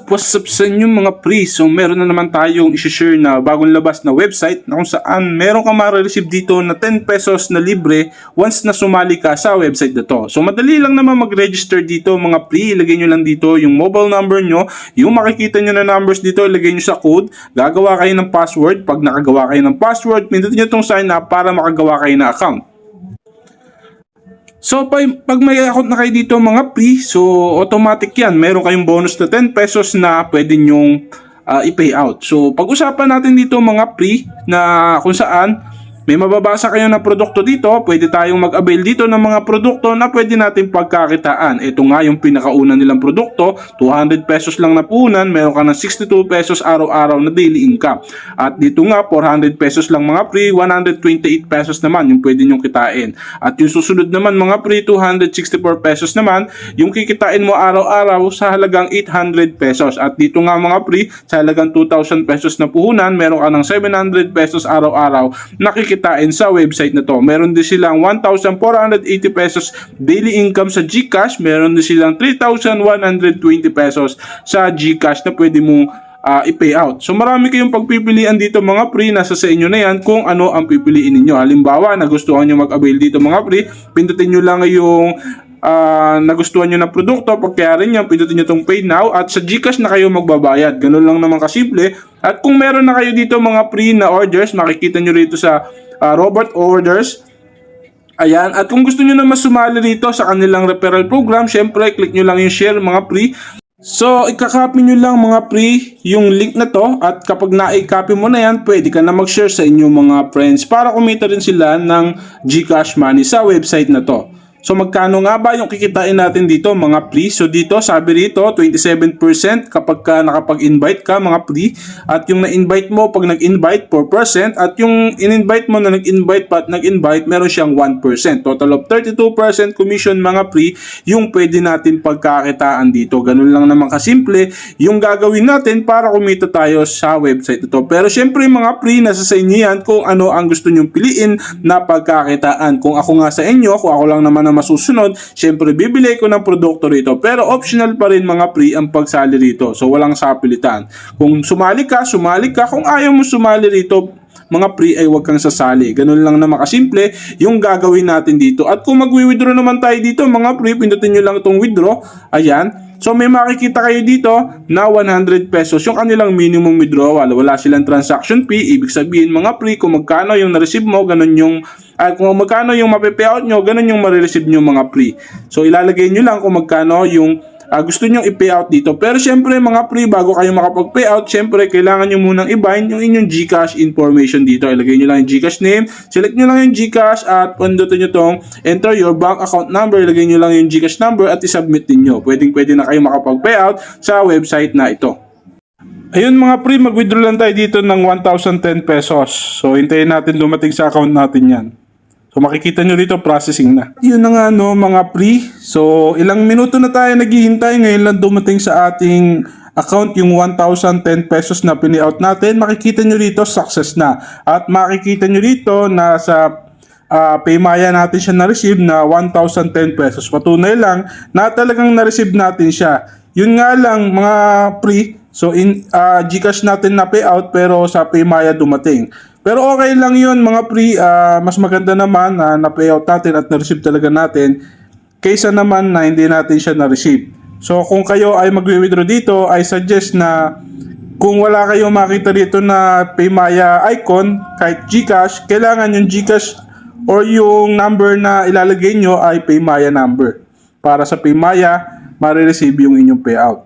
What's up sa inyo mga pre? So meron na naman tayong isi-share na bagong labas na website na kung saan meron kang ma-receive dito na 10 pesos na libre once na sumali ka sa website na to. So madali lang naman mag-register dito mga pre. Ilagay nyo lang dito yung mobile number nyo, yung makikita nyo na numbers dito, ilagay nyo sa code, gagawa kayo ng password. Pag nakagawa kayo ng password, pindutin nyo itong sign up para makagawa kayo ng account. So pag may account na kayo dito mga pre, so automatic yan. Meron kayong bonus na 10 pesos na pwede nyong i-pay out. So pag-usapan natin dito mga pre na kung saan may mababasa kayo na produkto dito, pwede tayong mag-avail dito ng mga produkto na pwede natin pagkakitaan. Ito nga yung pinakauna nilang produkto, 200 pesos lang na puhunan, meron ka ng 62 pesos araw-araw na daily income. At dito nga, 400 pesos lang mga pre, 128 pesos naman yung pwede nyong kitain. At yung susunod naman mga pre, 264 pesos naman, yung kikitain mo araw-araw sa halagang 800 pesos. At dito nga mga pre, sa halagang 2,000 pesos na puhunan, meron ka ng 700 pesos araw-araw na kikitain sa website na to. Meron din silang 1,480 pesos daily income sa GCash. Meron din silang 3,120 pesos sa GCash na pwede mong i-pay out. So marami kayong pagpipilian dito mga pre, nasa sa inyo na yan kung ano ang pipiliin ninyo. Halimbawa, nagustuhan nyo mag-avail dito mga pre, pindutin nyo lang yung nagustuhan nyo na produkto, pagkayarin nyo, pindutin nyo itong pay now at sa GCash na kayo magbabayad. Ganun lang naman kasimple. At kung meron na kayo dito mga pre na orders, makikita nyo rito sa Robot Orders. Ayan, at kung gusto nyo na mas sumali rito sa kanilang referral program, syempre click nyo lang yung share mga pre. So ikakopy nyo lang mga pre yung link na to at kapag na-copy mo na yan, pwede ka na mag-share sa inyong mga friends para kumita rin sila ng GCash money sa website na to. So magkano nga ba yung kikitain natin dito mga pre? So dito sabi rito 27% kapag ka nakapag-invite ka mga pre, at yung na-invite mo pag nag-invite 4%, at yung in-invite mo na nag-invite pa at nag-invite meron siyang 1%. Total of 32% commission mga pre yung pwede natin pagkakitaan dito. Ganun lang naman kasimple yung gagawin natin para kumita tayo sa website ito. Pero syempre mga pre, nasa sa inyo yan kung ano ang gusto nyong piliin na pagkakitaan. Kung ako nga sa inyo, kung ako lang naman na masusunod, syempre bibili ko ng produkto rito. Pero optional pa rin mga pre ang pagsali rito. So walang sapilitan. Kung sumali ka, sumali ka. Kung ayaw mo sumali rito mga pre ay huwag kang sasali. Ganun lang naman kasimple yung gagawin natin dito. At kung mag-withdraw naman tayo dito mga pre, pindutin nyo lang itong withdraw. Ayan. So may makikita kayo dito na 100 pesos yung kanilang minimum withdrawal. Wala silang transaction fee. Ibig sabihin mga pre, kung magkano yung na-receive mo, ganun yung kung magkano yung mape-payout nyo, ganun yung ma-receive nyo mga pre. So ilalagay nyo lang kung magkano yung gusto nyo i-payout dito. Pero syempre mga pre, bago kayo makapag-payout, syempre kailangan nyo munang i-bind yung inyong GCash information dito. Ilagay nyo lang yung GCash name, select nyo lang yung GCash at pindutin nyo tong enter your bank account number. Ilagay nyo lang yung GCash number at i-submit din nyo. Pwede na kayo makapag-payout sa website na ito. Ayun mga pre, mag-withdraw lang tayo dito ng 1,010 pesos. So hintayin natin dumating sa account natin yan. So makikita nyo dito processing na. Yun na nga no mga pre. So ilang minuto na tayo naghihintay. Ngayon lang dumating sa ating account yung 1,010 pesos na pini-out natin. Makikita nyo dito success na. At makikita nyo dito na sa Paymaya natin siya na-receive na 1,010 pesos. Patunay lang na talagang na-receive natin siya. Yun nga lang mga pre. So GCash natin na payout pero sa Paymaya dumating. Pero okay lang yun mga pre, mas maganda naman na na-payout natin at na-receive talaga natin kaysa naman na hindi natin siya na-receive. So kung kayo ay mag-withdraw dito, I suggest na kung wala kayong makita dito na Paymaya icon, kahit GCash, kailangan yung GCash or yung number na ilalagay nyo ay Paymaya number. Para sa Paymaya, ma-receive yung inyong payout.